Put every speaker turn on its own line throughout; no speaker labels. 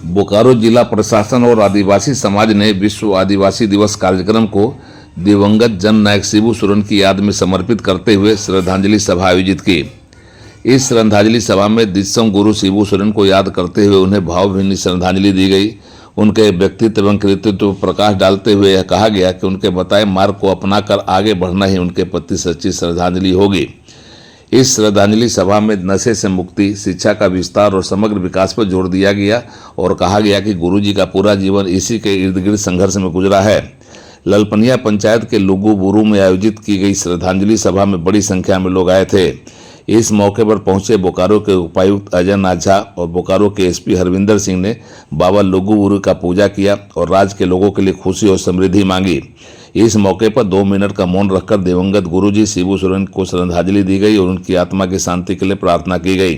बोकारो जिला प्रशासन और आदिवासी समाज ने विश्व आदिवासी दिवस कार्यक्रम को दिवंगत जन नायक शिबू सोरेन की याद में समर्पित करते हुए श्रद्धांजलि सभा आयोजित की। इस श्रद्धांजलि सभा में दिसम गुरु शिबू सोरेन को याद करते हुए उन्हें भावभीनी श्रद्धांजलि दी गई। उनके व्यक्तित्व एवं कृतित्व पर प्रकाश डालते हुए यह कहा गया कि उनके बताए मार्ग को अपनाकर आगे बढ़ना ही उनके प्रति सच्ची श्रद्धांजलि होगी। इस श्रद्धांजलि सभा में नशे से मुक्ति, शिक्षा का विस्तार और समग्र विकास पर जोर दिया गया और कहा गया कि गुरुजी का पूरा जीवन इसी के इर्द गिर्द संघर्ष में गुजरा है। ललपनिया पंचायत के लुगु बुरू में आयोजित की गई श्रद्धांजलि सभा में बड़ी संख्या में लोग आए थे। इस मौके पर पहुंचे बोकारो के उपायुक्त अजय नाथ झा और बोकारो के एसपी हरविंदर सिंह ने बाबा लुगु बुरू का पूजा किया और राज्य के लोगों के लिए खुशी और समृद्धि मांगी। इस मौके पर 2 मिनट का मौन रखकर दिवंगत गुरुजी शिबू सोरेन को श्रद्धांजलि दी गई और उनकी आत्मा की शांति के लिए प्रार्थना की गई।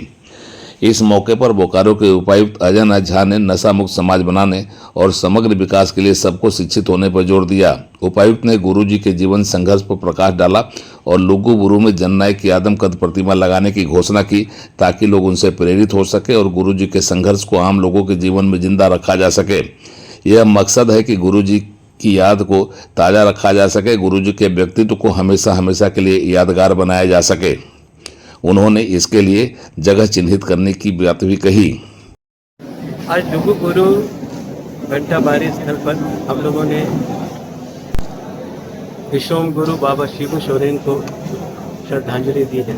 इस मौके पर बोकारो के उपायुक्त अजय नाथ झा ने नशा मुक्त समाज बनाने और समग्र विकास के लिए सबको शिक्षित होने पर जोर दिया। उपायुक्त ने गुरुजी के जीवन संघर्ष पर प्रकाश डाला और लुगु बुरू में जननायक की आदमकद प्रतिमा लगाने की घोषणा की ताकि लोग उनसे प्रेरित हो सके और गुरुजी के संघर्ष को आम लोगों के जीवन में जिंदा रखा जा सके। यह मकसद है कि गुरुजी की याद को ताज़ा रखा जा सके, गुरुजी के व्यक्तित्व को हमेशा हमेशा के लिए यादगार बनाया जा सके। उन्होंने इसके लिए जगह चिन्हित करने की बात भी कही।
आज लुगु बुरू घंटाबारी स्थल पर हम लोगों ने विश्वम गुरु बाबा शिबू सोरेन को श्रद्धांजलि दी है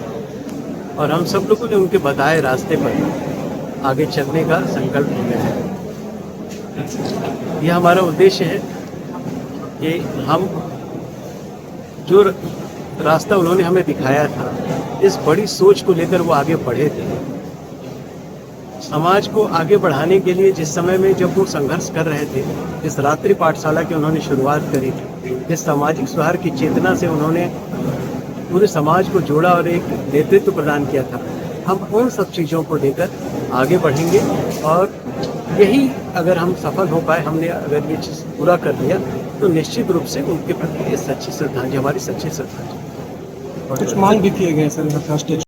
और हम सब लोगों ने उनके बताए रास्ते पर आगे चलने का संकल्प लिया है। यह हमारा उद्देश्य है कि हम जो रास्ता उन्होंने हमें दिखाया था, इस बड़ी सोच को लेकर वो आगे बढ़े थे। समाज को आगे बढ़ाने के लिए जिस समय में जब वो संघर्ष कर रहे थे, इस रात्रि पाठशाला की उन्होंने शुरुआत करी थी, जिस सामाजिक सुधार की चेतना से उन्होंने पूरे समाज को जोड़ा और एक नेतृत्व प्रदान किया था, हम उन सब चीज़ों को लेकर आगे बढ़ेंगे और यही अगर हम सफल हो पाए, हमने अगर ये चीज़ पूरा कर लिया तो निश्चित रूप से उनके प्रति ये सच्ची श्रद्धांजलि, हमारी सच्ची श्रद्धांजलि। कुछ मांग भी किए गए सर।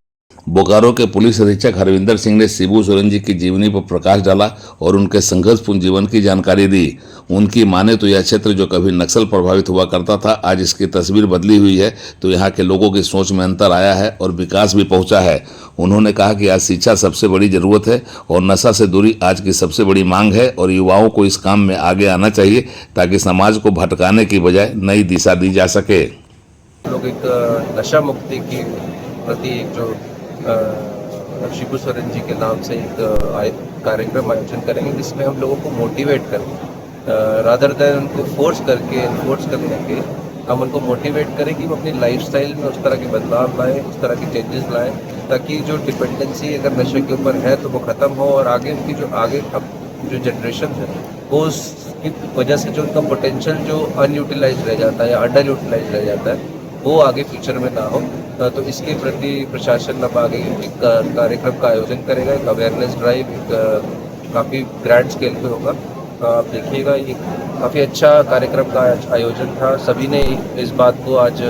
बोकारो के पुलिस अधीक्षक हरविंदर सिंह ने शिबू सोरेन जी की जीवनी पर प्रकाश डाला और उनके संघर्षपूर्ण जीवन की जानकारी दी। उनकी माने तो यह क्षेत्र जो कभी नक्सल प्रभावित हुआ करता था, आज इसकी तस्वीर बदली हुई है, तो यहाँ के लोगों की सोच में अंतर आया है और विकास भी पहुँचा है। उन्होंने कहा कि आज शिक्षा सबसे बड़ी जरूरत है और नशा से दूरी आज की सबसे बड़ी मांग है और युवाओं को इस काम में आगे आना चाहिए ताकि समाज को भटकाने की बजाय नई दिशा दी जा सके।
लोग एक नशा मुक्ति की प्रति एक जो शिबू सोरेन जी के नाम से एक कार्यक्रम आयोजन करेंगे जिसमें हम लोगों को मोटिवेट करें रादर देन उनको फोर्स करने के हम उनको मोटिवेट करें कि वो अपनी लाइफस्टाइल में उस तरह के बदलाव लाएं, उस तरह की चेंजेस लाएं ताकि जो डिपेंडेंसी अगर नशे के ऊपर है तो वो ख़त्म हो और आगे उनकी जो जनरेशन है वो उसकी वजह से जो उनका पोटेंशियल जो अनयूटिलाइज रह जाता है या अंडर यूटिलाइज रह जाता है वो आगे फ्यूचर में ना हो। तो इसके प्रति प्रशासन अब आगे एक कार्यक्रम का आयोजन करेगा, एक अवेयरनेस ड्राइव काफ़ी ग्रैंड स्केल पे होगा। आप देखिएगा ये काफ़ी अच्छा कार्यक्रम का आयोजन था। सभी ने इस बात को आज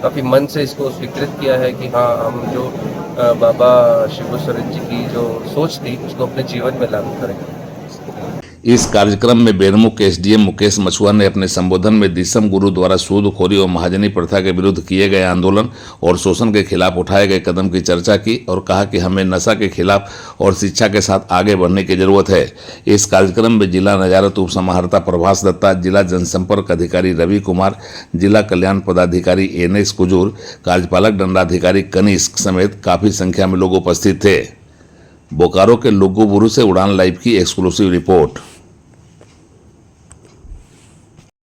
काफ़ी मन से इसको स्वीकृत किया है कि हाँ, हम जो बाबा शिबू सोरेन जी की जो सोच थी उसको अपने जीवन में लागू करेंगे।
इस कार्यक्रम में बेरमुख एसडीएम मुकेश मछुआ ने अपने संबोधन में दिसम गुरु द्वारा सूदखोरी और महाजनी प्रथा के विरुद्ध किए गए आंदोलन और शोषण के खिलाफ उठाए गए कदम की चर्चा की और कहा कि हमें नशा के खिलाफ और शिक्षा के साथ आगे बढ़ने की जरूरत है। इस कार्यक्रम में जिला नजारत उप समाहर्ता प्रभास दत्ता, जिला जनसंपर्क अधिकारी रवि कुमार, जिला कल्याण पदाधिकारी NS कुजूर, कार्यपालक दंडाधिकारी कनिष्क समेत काफी संख्या में लोग उपस्थित थे। बोकारो के लुगु बुरू से उड़ान लाइव की एक्सक्लूसिव रिपोर्ट।